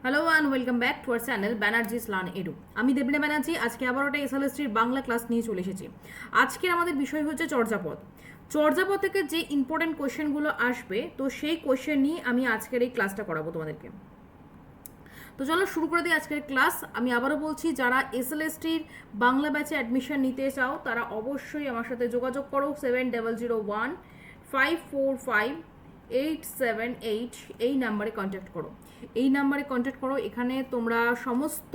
Hello and welcome back to our channel Banerjees Learn Edu. আমি দেবলীনা ব্যানার্জি। আজকে আবার একটা এসএলএসটির বাংলা ক্লাস নিয়ে চলে এসেছি। আজকের আমাদের বিষয় হচ্ছে চর্যাপদ। চর্যাপদ থেকে যে ইম্পর্টেন্ট কোয়েশ্চেনগুলো আসবে, তো সেই কোয়েশ্চেন নিয়ে আমি আজকের এই ক্লাসটা করাবো তোমাদেরকে। তো চলো শুরু করে দিই আজকের ক্লাস। আমি আবারও বলছি, যারা এসএলএসটির বাংলা ব্যাচে অ্যাডমিশন নিতে চাও তারা অবশ্যই আমার সাথে যোগাযোগ করো। 7001-545-878 এই নাম্বারে কন্ট্যাক্ট করো। এই নাম্বারে কন্ট্যাক্ট করো। এখানে তোমরা সমস্ত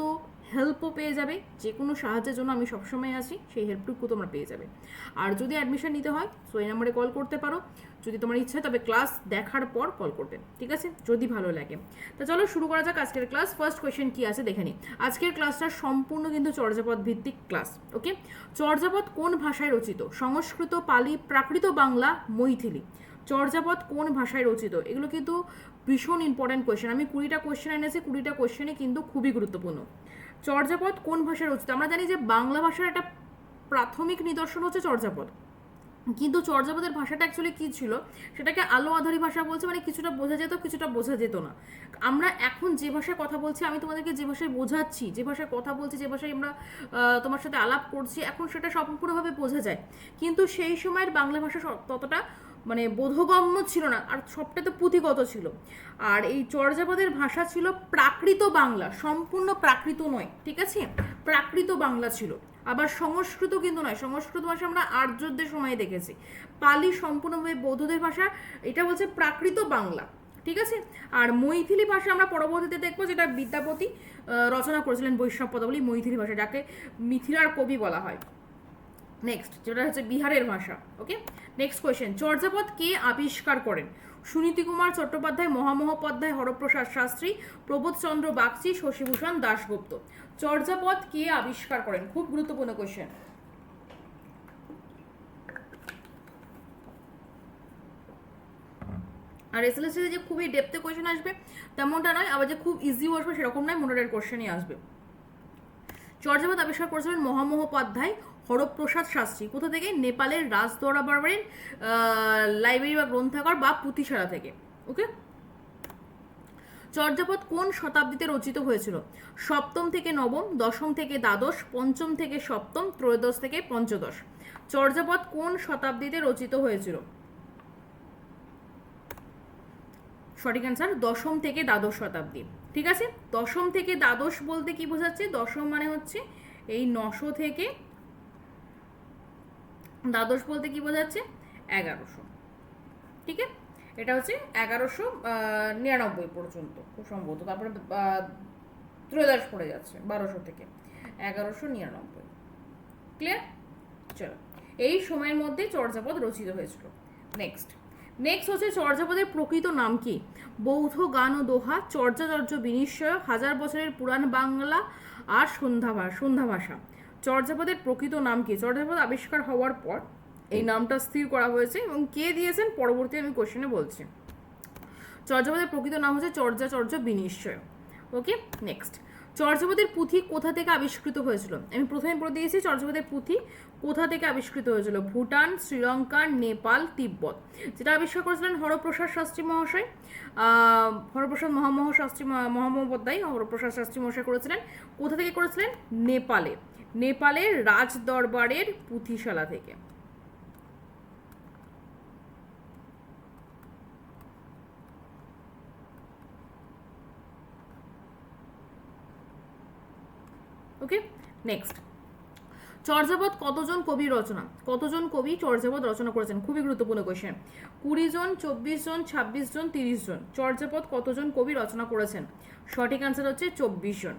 হেল্পও পেয়ে যাবে। যে কোনো সাহায্যের জন্য আমি সবসময় আছি, সেই হেল্পটুকু তোমরা পেয়ে যাবে। আর যদি অ্যাডমিশন নিতে হয় সো এই নাম্বারে কল করতে পারো। যদি তোমার ইচ্ছা তবে ক্লাস দেখার পর কল করবে, ঠিক আছে, যদি ভালো লাগে। তো চলো শুরু করা যাক আজকের ক্লাস। ফার্স্ট কোয়েশ্চেন কি আছে দেখে নিই। আজকের ক্লাসটা সম্পূর্ণ কিন্তু চর্যাপদ ভিত্তিক ক্লাস। ওকে, চর্যাপদ কোন ভাষায় রচিত? সংস্কৃত, পালি, প্রাকৃত বাংলা, মৈথিলি। চর্যাপদ কোন ভাষায় রচিত? এগুলো কিন্তু ভীষণ ইম্পর্ট্যান্ট কোয়েশ্চেন। আমি 20টা কোয়েশ্চেন এনেছি, 20টা কোয়েশ্চেনই কিন্তু খুবই গুরুত্বপূর্ণ। চর্যাপদ কোন ভাষায় রচিত? আমরা জানি যে বাংলা ভাষার একটা প্রাথমিক নিদর্শন হচ্ছে চর্যাপদ, কিন্তু চর্যাপদের ভাষাটা অ্যাকচুয়ালি কী ছিল সেটাকে আলো আধারি ভাষা বলছে, মানে কিছুটা বোঝা যেত কিছুটা বোঝা যেত না। আমরা এখন যে ভাষায় কথা বলছি, আমি তোমাদেরকে যে ভাষায় বোঝাচ্ছি, যে ভাষায় কথা বলছি, যে ভাষায় আমরা তোমার সাথে আলাপ করছি, এখন সেটা সম্পূর্ণভাবে বোঝা যায়। কিন্তু সেই সময়ের বাংলা ভাষা ততটা মানে বোধগম্য ছিল না, আর সবটা তো পুঁথিগত ছিল। আর এই চর্যাপদের ভাষা ছিল প্রাকৃত বাংলা, সম্পূর্ণ প্রাকৃত নয়, ঠিক আছে, প্রাকৃত বাংলা ছিল। আবার সংস্কৃত কিন্তু নয়, সংস্কৃত ভাষা আমরা আর্যদের সময় দেখেছি। পালি সম্পূর্ণভাবে বৌদ্ধদের ভাষা, এটা বলছে প্রাকৃত বাংলা, ঠিক আছে। আর মৈথিলি ভাষা আমরা পরবর্তীতে দেখবো, যেটা বিদ্যাপতি রচনা করেছিলেন বৈষ্ণব পদাবলী, মৈথিলি ভাষা, যাকে মিথিলার কবি বলা হয়। নেক্সট যেটা হচ্ছে বিহারের ভাষা। ওকে, নেক্সট কোয়েশ্চেন, চর্যাপদ কে আবিষ্কার করেন? সুনীতি কুমার চট্টোপাধ্যায়, মহামহোপাধ্যায়, হরপ্রসাদ শাস্ত্রী, প্রবোধচন্দ্র বাগচি, শশীভূষণ দাশগুপ্ত। চর্যাপদ কে আবিষ্কার করেন? খুব গুরুত্বপূর্ণ কোয়েশ্চেন। আর এসএলএসিতে যে খুবই ডেপথে কোয়েশ্চেন আসবে তেমনটা নয়, আবার যে খুব ইজি আসবে সেরকম নয়, মোটারের কোয়েশ্চেনই আসবে। চর্যাপদ আবিষ্কার করেছিলেন মহামহোপাধ্যায়, হরপ্রসাদ শাস্ত্রী। কোথা থেকে? নেপালের রাজদরবারের লাইব্রেরি বা গ্রন্থাগার বা পুঁথিশালা থেকে। ওকে, চর্যাপদ কোন শতাব্দীতে রচিত হয়েছিল? সপ্তম থেকে নবম, দশম থেকে দ্বাদশ, পঞ্চম থেকে সপ্তম, ত্রয়োদশ থেকে পঞ্চদশ। চর্যাপদ কোন শতাব্দীতে রচিত হয়েছিল? সঠিক অ্যান্সার দশম থেকে দ্বাদশ শতাব্দী, ঠিক আছে। দশম থেকে দ্বাদশ বলতে কি বোঝাচ্ছে? দশম মানে হচ্ছে এই 900 থেকে, দ্বাদশ বলতে কি বোঝাচ্ছে? 1100, ঠিক আছে। এটা হচ্ছে 1199 পর্যন্ত খুব সম্ভবত, তারপরে ত্রয়োদশ পড়ে যাচ্ছে 1200 থেকে 1199। ক্লিয়ার? চলো, এই সময়ের মধ্যে চর্যাপদ রচিত হয়েছিল। নেক্সট হচ্ছে চর্যাপদের প্রকৃত নাম কি? বৌদ্ধ গান ও দোহা, চর্যাচর্য বিনিশ্চয়, হাজার বছরের পুরাণ বাংলা, আর সন্ধ্যা ভাষা। চর্যাপদের প্রকৃত নাম কি? চর্যাপদ আবিষ্কার হওয়ার পর এই নামটা স্থির করা হয়েছে, এবং কে দিয়েছেন পরবর্তী আমি কোশ্চেনে বলছি। চর্যাপদের প্রকৃত নাম হচ্ছে চর্যাচর্য বিনিশ্চয়। ওকে, নেক্সট, চর্যাপদের পুঁথি কোথা থেকে আবিষ্কৃত হয়েছিল? আমি প্রথমে বলে দিয়েছি চর্যাপদের পুঁথি কোথা থেকে আবিষ্কৃত হয়েছিল। ভুটান, শ্রীলঙ্কা, নেপাল, তিব্বত। যেটা আবিষ্কার করেছিলেন হরপ্রসাদ শাস্ত্রী মহাশয়, হরপ্রসাদ মহামহোপাধ্যায় হরপ্রসাদ শাস্ত্রী মহাশয় করেছিলেন। কোথা থেকে করেছিলেন? নেপালের রাজ দরবারের পুঁথিশালা থেকে। ওকে, নেক্সট, চর্যাপদ কতজন কবি রচনা? কতজন কবি চর্যাপদ রচনা করেছেন? খুবই গুরুত্বপূর্ণ কোয়েশ্চেন। 20 জন, 24 জন, 26 জন, 30 জন। চর্যাপদ কতজন কবি রচনা করেছেন? সঠিক আনসার হচ্ছে 24 জন।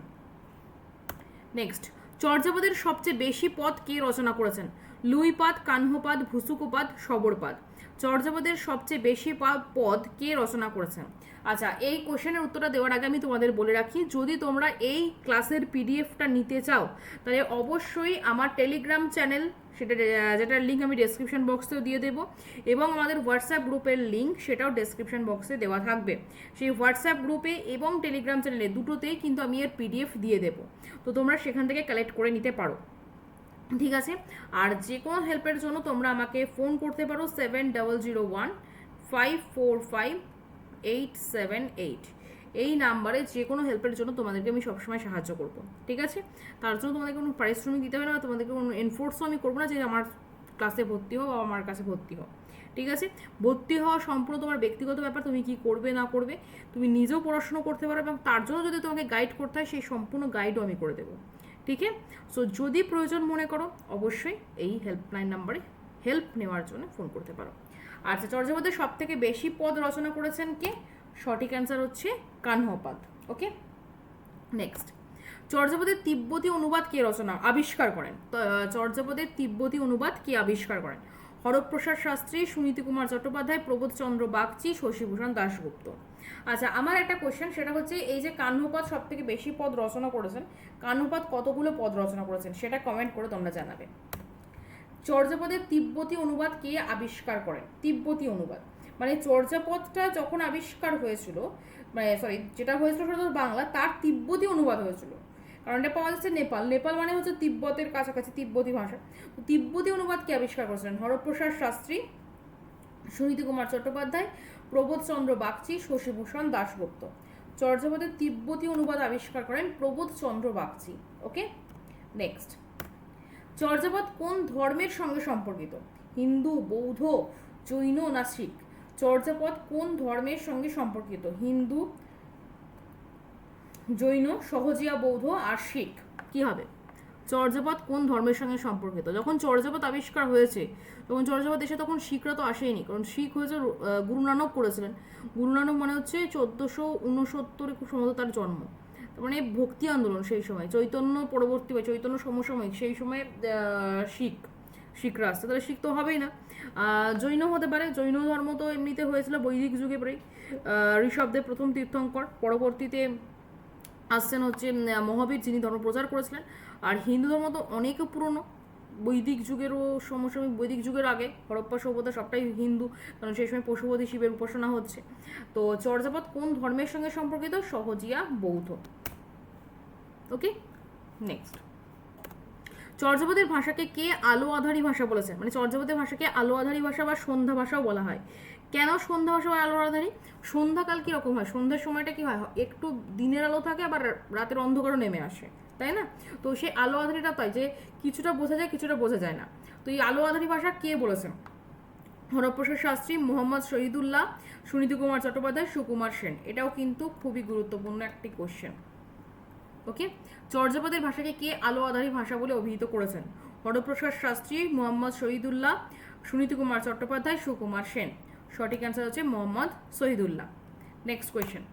নেক্সট, চর্যাপদের সবচেয়ে বেশি পদ কে রচনা করেছেন? লুইপাদ, কাহ্নপাদ, ভুসুকুপাদ, সবরপাদ। চর্যাপদের সবচেয়ে বেশি পদ কে রচনা করেছেন? আচ্ছা, এই কোশ্চেনের উত্তরটা দেওয়ার আগে আমি তোমাদের বলে রাখি, যদি তোমরা এই ক্লাসের পিডিএফটা নিতে চাও তাহলে অবশ্যই আমার টেলিগ্রাম চ্যানেল, যেটার লিঙ্ক আমি ডেসক্রিপশন বক্সেও দিয়ে দেবো, এবং আমাদের হোয়াটসঅ্যাপ গ্রুপের লিঙ্ক সেটাও ডেসক্রিপশন বক্সে দেওয়া থাকবে। সেই হোয়াটসঅ্যাপ গ্রুপে এবং টেলিগ্রাম চ্যানেলে দুটোতেই কিন্তু আমি এর পিডিএফ দিয়ে দেবো, তো তোমরা সেখান থেকে কালেক্ট করে নিতে পারো, ঠিক আছে। আর যে কোনো হেল্পের জন্য তোমরা আমাকে ফোন করতে পারো 7001-545-878। এই নাম্বারে যে কোনো হেল্পের জন্য তোমাদেরকে আমি সবসময় সাহায্য করব, ঠিক আছে? তার জন্য তোমাদেরকে কোনো পারিশ্রমিক দিতে হবে না, তোমাদেরকে কোনো এনফোর্সও আমি করবো না যে আমার ক্লাসে ভর্তি হও বা আমার কাছে ভর্তি হও, ঠিক আছে? ভর্তি হওয়া সম্পূর্ণ তোমার ব্যক্তিগত ব্যাপার, তুমি কি করবে না করবে, তুমি নিজেও পড়াশোনা করতে পারো, এবং তার জন্য যদি তোমাকে গাইড করতে হয় সেই সম্পূর্ণ গাইডও আমি করে দেবো, ঠিক আছে? সো যদি প্রয়োজন মনে করো অবশ্যই এই হেল্পলাইন নাম্বারে হেল্প নেওয়ার জন্য ফোন করতে পারো। আচ্ছা, চর্যাপদের সব থেকে বেশি পদ রচনা করেছেন কে? সঠিক অ্যান্সার হচ্ছে কানহপাত। ওকে, নেক্সট, চর্যাপদের তিব্বতী অনুবাদ কে আবিষ্কার করেন? চর্যাপদের তিব্বতী অনুবাদ কে আবিষ্কার করেন? হরপ্রসাদ শাস্ত্রী, সুনীতি কুমার চট্টোপাধ্যায়, প্রবোধচন্দ্র বাগচি, শশীভূষণ দাশগুপ্ত। আচ্ছা, আমার একটা কোয়েশ্চেন, সেটা হচ্ছে এই যে কাহ্নপাত সব থেকে বেশি পদ রচনা করেছেন, কাহ্নপাত কতগুলো পদ রচনা করেছেন সেটা কমেন্ট করে তোমরা জানাবে। চর্যাপদের তিব্বতী অনুবাদ কে আবিষ্কার করেন? তিব্বতী অনুবাদ মানে চর্যাপদটা যখন আবিষ্কার হয়েছিল, মানে সরি যেটা হয়েছিল সেটা তো বাংলা, তার তিব্বতী অনুবাদ হয়েছিল, কারণ এটা পাওয়া যাচ্ছে নেপাল, নেপাল মানে হচ্ছে তিব্বতের কাছাকাছি তিব্বতী ভাষা। তো তিব্বতী অনুবাদ কে আবিষ্কার করেছিলেন? হরপ্রসাদ শাস্ত্রী, সুনীতি কুমার চট্টোপাধ্যায়, প্রবোধচন্দ্র বাগচি, শশীভূষণ দাশগুপ্ত। চর্যাপদের তিব্বতী অনুবাদ আবিষ্কার করেন প্রবোধচন্দ্র বাগচি। ওকে, নেক্সট, চর্যাপদ কোন ধর্মের সঙ্গে সম্পর্কিত? হিন্দু, বৌদ্ধ, জৈন না শিখ? চর্যাপদ কোন ধর্মের সঙ্গে সম্পর্কিত? হিন্দু, জৈন, সহজিয়া বৌদ্ধ আর শিখ। কি হবে? চর্যাপদ কোন ধর্মের সঙ্গে সম্পর্কিত? যখন চর্যাপদ আবিষ্কার হয়েছে, যখন চর্যাপদ এসে তখন শিখরা তো আসেনি, কারণ শিখ হয়েছে গুরু নানক করেছিলেন। গুরু নানক মানে হচ্ছে 1469 খুব সম্ভবত তার জন্ম, মানে ভক্তি আন্দোলন সেই সময়, চৈতন্য পরবর্তী বা চৈতন্য সমসাময়িক সেই সময় শিখরা আসছে, তাহলে শিখ তো হবেই না। জৈন হতে পারে, জৈন ধর্ম তো এমনিতে হয়েছিল বৈদিক যুগে প্রায়, ঋষভদেব প্রথম তীর্থঙ্কর, পরবর্তীতে আসছেন হচ্ছে মহাবীর, যিনি ধর্ম প্রচার করেছিলেন। আর হিন্দু ধর্ম তো অনেক পুরনো, বৈদিক যুগেরও সমসাময়িক, বৈদিক যুগের আগে হরপ্পা সভ্যতা সবটাই হিন্দু, কারণ সেই সময় পশুপতি শিবের উপাসনা হচ্ছে। তো চর্যাপদ কোন ধর্মের সঙ্গে সম্পর্কিত? সহজিয়া বৌদ্ধ। ওকে, নেক্সট, চর্যাপদের ভাষাকে কে আলো আধারী ভাষা বলেছেন? মানে চর্যাপদের ভাষাকে আলো আধারী ভাষা বা সন্ধ্যা ভাষাও বলা হয়। কেন সন্ধ্যা ভাষা বা আলো আধারী? সন্ধ্যাকাল কীরকম হয়? সন্ধ্যার সময়টা কি হয়, একটু দিনের আলো থাকে আবার রাতের অন্ধকারও নেমে আসে, তাই না? তো সেই আলো আধারীটা তাই যে কিছুটা বোঝা যায় কিছুটা বোঝা যায় না। তো এই আলো আধারী ভাষা কে বলেছেন? হরপ্রসাদ শাস্ত্রী, মোহাম্মদ শহীদুল্লাহ, সুনীতি কুমার চট্টোপাধ্যায়, সুকুমার সেন। এটাও কিন্তু খুবই গুরুত্বপূর্ণ একটি কোশ্চেন। ওকে, চর্যাপদের ভাষাকে কে আলো আধারী ভাষা বলে অভিহিত করেছেন? হরপ্রসাদ শাস্ত্রী, মোহাম্মদ শহীদুল্লাহ, সুনীতি কুমার চট্টোপাধ্যায়, সুকুমার সেন। সঠিক অ্যান্সার হচ্ছে মোহাম্মদ শহীদুল্লাহ। নেক্সট কোয়েশ্চেন,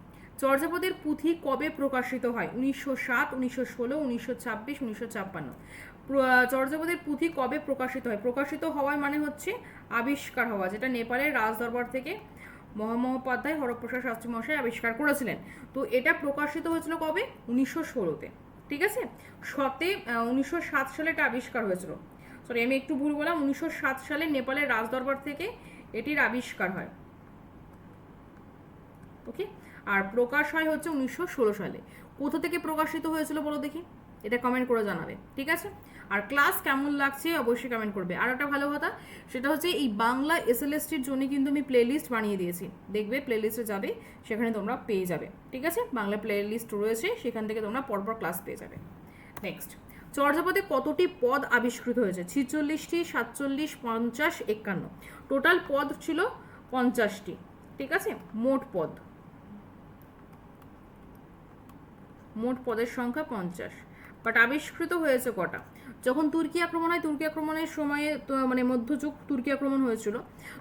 চর্যাপদের পুঁথি কবে প্রকাশিত হয়? 1907, 1916, 1926, 1956। চর্যাপদের পুঁথি কবে প্রকাশিত হয়? প্রকাশিত হওয়ায় মানে হচ্ছে আবিষ্কার হওয়া, যেটা নেপালের রাজদরবার থেকে মহামহোপাধ্যায় হরপ্রসাদ শাস্ত্রী মশাই আবিষ্কার করেছিলেন। তো এটা প্রকাশিত হয়েছিল কবে? 1916-তে, ঠিক আছে? 1907 সালে এটা আবিষ্কার হয়েছিল। সরি, আমি একটু ভুল বললাম, 1907 সালে নেপালের রাজদরবার থেকে এটির আবিষ্কার হয়। ওকে, আর প্রকাশ হয় হচ্ছে 1916 সালে। কোথা থেকে প্রকাশিত হয়েছিল বলো দেখি, এটা কমেন্ট করে জানাবে, ঠিক আছে? আর ক্লাস কেমন লাগছে অবশ্যই কমেন্ট করবে। আর একটা ভালো কথা, সেটা হচ্ছে এই বাংলা এসএলএসটির জন্য কিন্তু আমি প্লেলিস্ট বানিয়ে দিয়েছি, দেখবে প্লেলিস্টে যাবে, সেখানে তোমরা পেয়ে যাবে, ঠিক আছে? বাংলা প্লেলিস্ট রয়েছে, সেখান থেকে তোমরা পরপর ক্লাস পেয়ে যাবে। নেক্সট, চর্যাপদে কতটি পদ আবিষ্কৃত হয়েছে? 46টি, 47, 50, 51। টোটাল পদ ছিল 50টি, ঠিক আছে? মোট পদের সংখ্যা 50, বাট আবিষ্কৃত হয়েছে কটা? যখন তুর্কি আক্রমণ হয়, তুর্কি আক্রমণের সময়ে মানে মধ্যযুগ তুর্কি আক্রমণ হয়েছিল,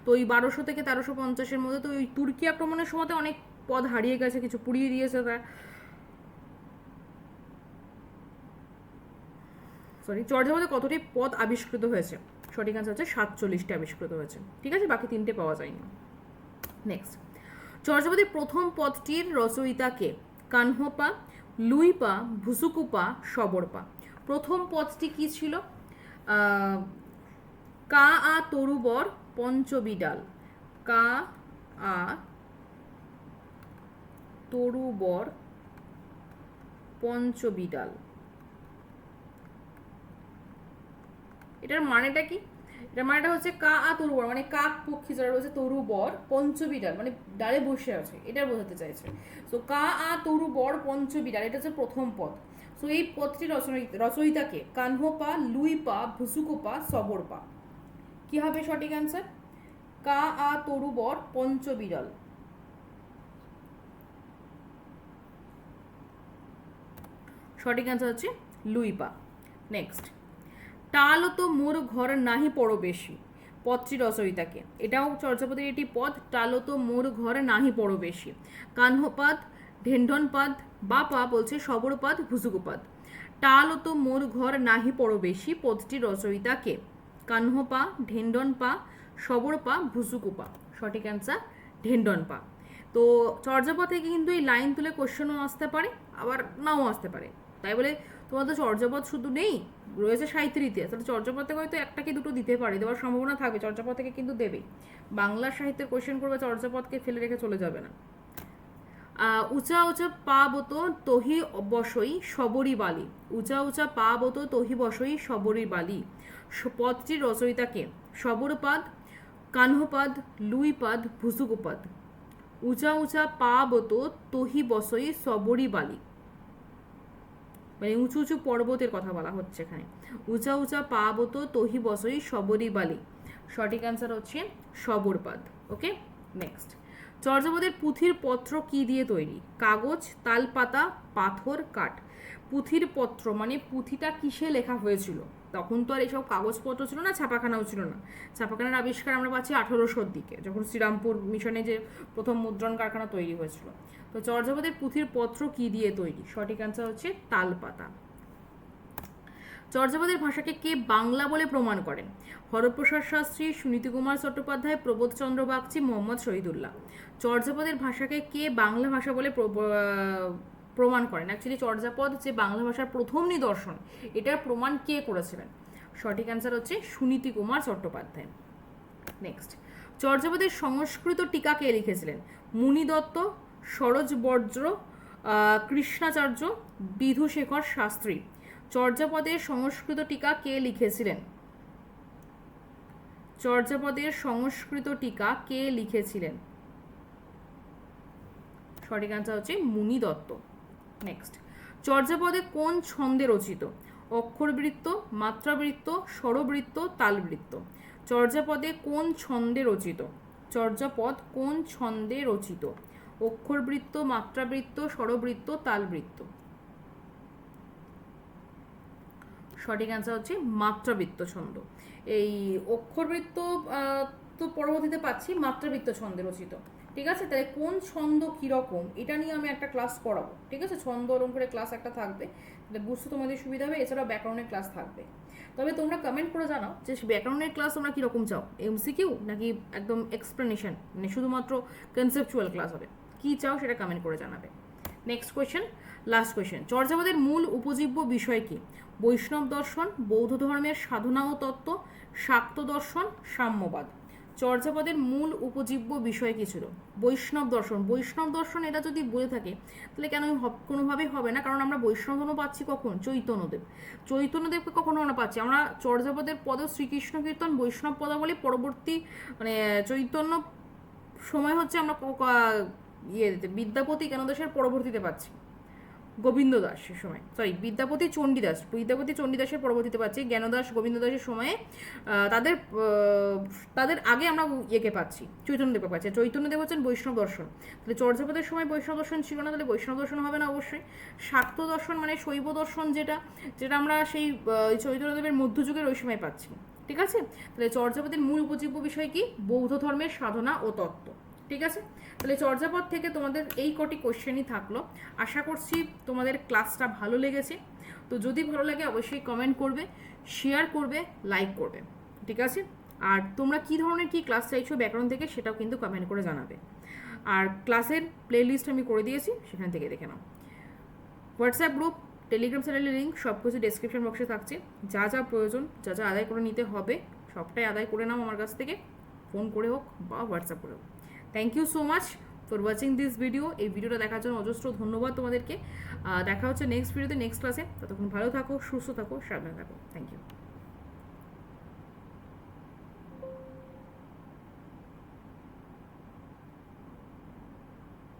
তো ওই 1200 থেকে 1350-এর মধ্যে, তো ওই তুর্কি আক্রমণের সময় অনেক পদ হারিয়ে গেছে, কিছু পুড়িয়ে দিয়েছে তারা। চর্যাপদে কতটি পদ আবিষ্কৃত হয়েছে? সঠিক আনসার হচ্ছে 47টি আবিষ্কৃত হয়েছে, ঠিক আছে? বাকি 3টে পাওয়া যায়নি। নেক্সট, চর্যাপদের প্রথম পদটির রচয়িতা কে? কানহপা, লুইপা, ভুসুকুপা, সবরপা। প্রথম পদটি কি ছিল? কা আ তরুবর পঞ্চবিডাল। কা আ তরুবর পঞ্চবিডাল। এটার মানেটা কি? এটা মানেটা হচ্ছে কা আ তরু বর, মানে কাক পক্ষী যারা রয়েছে তরু বর পঞ্চবিড়াল, মানে ডালে বসে আছে, এটা বোঝাতে চাইছে। সো কা আ তরু বর পঞ্চবিড়াল, এটা হচ্ছে প্রথম পদ। সো এই পদটি রচয়িতাকে কানহপা, লুইপা, ভুসুকোপা, সবরপা। কি হবে সঠিক অ্যান্সার? কা আ তরু বর পঞ্চবিড়াল। সঠিক অ্যান্সার হচ্ছে লুইপা। নেক্সট, টালো তো মোর ঘর নাহি পড়ো বেশি, পদটি রচয়িতাকে। এটাও চর্যাপদের একটি পদ, টালো তো মোর ঘর নাহি পড়ো বেশি। কাহ্নপাদ, ঢেন্ডনপাদ বা পা বলছে সবরপাদ, ভুসুকোপাদ। টালো তো মোর ঘর নাহি পড়ো বেশি, পদটি রচয়িতাকে। কাহ্নপা, ঢেন্ডনপা, সবরপা, ভুসুকোপা। সঠিক অ্যান্সার ঢেন্ডনপা। তো চর্যাপদ থেকে কিন্তু এই লাইন তুলে কোশ্চেনও আসতে পারে, আবার নাও আসতে পারে। তাই বলে তোমার তো চর্যাপদ শুধু নেই, রয়েছে সাহিত্যের ইতিহাস, তাহলে চর্যাপদ থেকে হয়তো একটা কি দুটো দিতে পারে, দেওয়ার সম্ভাবনা থাকবে, চর্যাপদ থেকে কিন্তু দেবেই। বাংলা সাহিত্যের কোশ্চেন করবে, চর্যাপদকে ফেলে রেখে চলে যাবে না। উঁচা উঁচা পা বতো তহি বসই সবরি বালি, উঁচা উঁচা পা বতো তহি বসই সবরি বালি। পদটির রচয়িতাকে। সবরপাদ, কাহ্নপাদ, লুইপাদ, ভুসুকোপাদ। উঁচা উঁচা পা বতো তহি বসই সবরি বালি, মানে উঁচু উঁচু পর্বতের কথা বলা হচ্ছে এখানে। উঁচা উঁচা পা বতো তহি বসই সবরি বালি। সঠিক অ্যান্সার হচ্ছে সবরপাদ। ওকে, নেক্সট, চর্যাপদের পুঁথির পত্র কি দিয়ে তৈরি? কাগজ, তালপাতা, পাথর, কাঠ। পুঁথির পত্র মানে পুঁথিটা কিসে লেখা হয়েছিল? তখন তো আর এইসব কাগজপত্র ছিল না, ছাপাখানাও ছিল না। ছাপাখানার আবিষ্কার আমরা পাচ্ছি 1800-র দিকে, যখন শ্রীরামপুর মিশনে যে প্রথম মুদ্রণ কারখানা তৈরি হয়েছিল। তো চর্যাপদের পুঁথির পত্র কি দিয়ে তৈরি? সঠিক অ্যান্সার হচ্ছে তালপাতা। চর্যাপদের ভাষাকে কে বাংলা বলে প্রমাণ করেন? হরপ্রসাদ শাস্ত্রী, সুনীতি কুমার চট্টোপাধ্যায়, প্রবোধচন্দ্র বাগচি, মোহাম্মদ শহীদুল্লাহ। চর্যাপদের ভাষাকে কে বাংলা ভাষা বলে প্রমাণ করেন? অ্যাকচুয়ালি চর্যাপদ যে বাংলা ভাষার প্রথম নিদর্শন, এটার প্রমাণ কে করেছিলেন? সঠিক অ্যান্সার হচ্ছে সুনীতি কুমার চট্টোপাধ্যায়। নেক্সট, চর্যাপদের সংস্কৃত টিকা কে লিখেছিলেন? মুনি দত্ত, সরোজ বজ্র, কৃষ্ণাচার্য, বিধুশেখর শাস্ত্রী। চর্যাপদের সংস্কৃত টিকা কে লিখেছিলেন? চর্যাপদের সংস্কৃত টিকা কে লিখেছিলেন? সঠিক অ্যান্সার হচ্ছে মুনি দত্ত। নেক্সট, চর্যাপদে কোন ছন্দে রচিত? অক্ষরবৃত্ত, মাত্রাবৃত্ত, স্বরবৃত্ত, তালবৃত্ত। চর্যাপদে কোন ছন্দে রচিত? চর্যাপদ কোন ছন্দে রচিত? অক্ষরবৃত্ত, মাত্রাবৃত্ত, স্বরবৃত্ত, তালবৃত্ত। সঠিক অ্যান্সার হচ্ছে মাত্রাবৃত্ত ছন্দ। এই অক্ষরবৃত্ত তো পরবর্তীতে পাচ্ছি, মাত্রাবৃত্ত ছন্দে রচিত। ঠিক আছে, তাহলে কোন ছন্দ কীরকম এটা নিয়ে আমি একটা ক্লাস করাবো। ঠিক আছে, ছন্দ অলঙ্কারের ক্লাস একটা থাকবে, তাহলে বুঝতে তোমাদের সুবিধা হবে। এছাড়াও ব্যাকরণের ক্লাস থাকবে। তবে তোমরা কমেন্ট করে জানাও যে ব্যাকরণের ক্লাস তোমরা কীরকম চাও, এমসিকিউ নাকি একদম এক্সপ্লেনেশন, মানে শুধুমাত্র কনসেপচুয়াল ক্লাস হবে, কী চাও সেটা কমেন্ট করে জানাবে। নেক্সট কোয়েশ্চেন, লাস্ট কোয়েশ্চেন, চর্যাপদের মূল উপজীব্য বিষয় কি? বৈষ্ণব দর্শন, বৌদ্ধ ধর্মের সাধনা ও তত্ত্ব, শাক্ত দর্শন, সাম্যবাদ। চর্যাপদের মূল উপজীব্য বিষয় কি ছিল? বৈষ্ণব দর্শন। বৈষ্ণব দর্শন এটা যদি বলে থাকে তাহলে কেন কোনোভাবেই হবে না, কারণ আমরা বৈষ্ণব ধর্ম পাচ্ছি কখন? চৈতন্যদেব। চৈতন্যদেবকে কখনো আমরা পাচ্ছি, আমরা চর্যাপদের পদ শ্রীকৃষ্ণ কীর্তন, বৈষ্ণব পদাবলী পরবর্তী মানে চৈতন্য সময় হচ্ছে আমরা বিদ্যাপতি জ্ঞানদাসের পরবর্তীতে পাচ্ছি, গোবিন্দ দাসের সময়, সরি বিদ্যাপতি চণ্ডীদাসের পরবর্তীতে পাচ্ছি, জ্ঞানদাস গোবিন্দ দাসের সময়ে তাদের আগে আমরা ইয়েকে পাচ্ছি, চৈতন্যদেবকে পাচ্ছি। চৈতন্যদেব হচ্ছেন বৈষ্ণব দর্শন। তাহলে চর্যাপদের সময় বৈষ্ণব দর্শন ছিল না, তাহলে বৈষ্ণব দর্শন হবে না অবশ্যই। শাক্ত দর্শন মানে শৈব দর্শন, যেটা আমরা সেই চৈতন্যদেবের মধ্যযুগের ওই সময় পাচ্ছি। ঠিক আছে, তাহলে চর্যাপদের মূল উপজীব্য বিষয় কি? বৌদ্ধ ধর্মের সাধনা ও তত্ত্ব। ঠিক আছে, তাহলে চর্যাপদ থেকে তোমাদের এই কটি কোশ্চেনই থাকলো। আশা করছি তোমাদের ক্লাসটা ভালো লেগেছে। তো যদি ভালো লাগে অবশ্যই কমেন্ট করবে, শেয়ার করবে, লাইক করবে। ঠিক আছে, আর তোমরা কী ধরনের কী ক্লাস চাইছো ব্যাকরণ থেকে সেটাও কিন্তু কমেন্ট করে জানাবে। আর ক্লাসের প্লেলিস্ট আমি করে দিয়েছি, সেখান থেকে দেখে নাও। হোয়াটসঅ্যাপ গ্রুপ, টেলিগ্রাম চ্যানেলের লিঙ্ক সব কিছু ডেসক্রিপশন বক্সে থাকছে। যা যা প্রয়োজন, যা যা আদায় করে নিতে হবে সবটাই আদায় করে নাও আমার কাছ থেকে, ফোন করে হোক বা হোয়াটসঅ্যাপ করে হোক। Thank you so much for watching this video. এই ভিডিওটা দেখার জন্য অজস্র ধন্যবাদ তোমাদেরকে। দেখা হচ্ছে নেক্সট ভিডিওতে, নেক্সট ক্লাসে। ততক্ষণ ভালো থাকো, সুস্থ থাকো, সাবধানে থাকো। Thank you.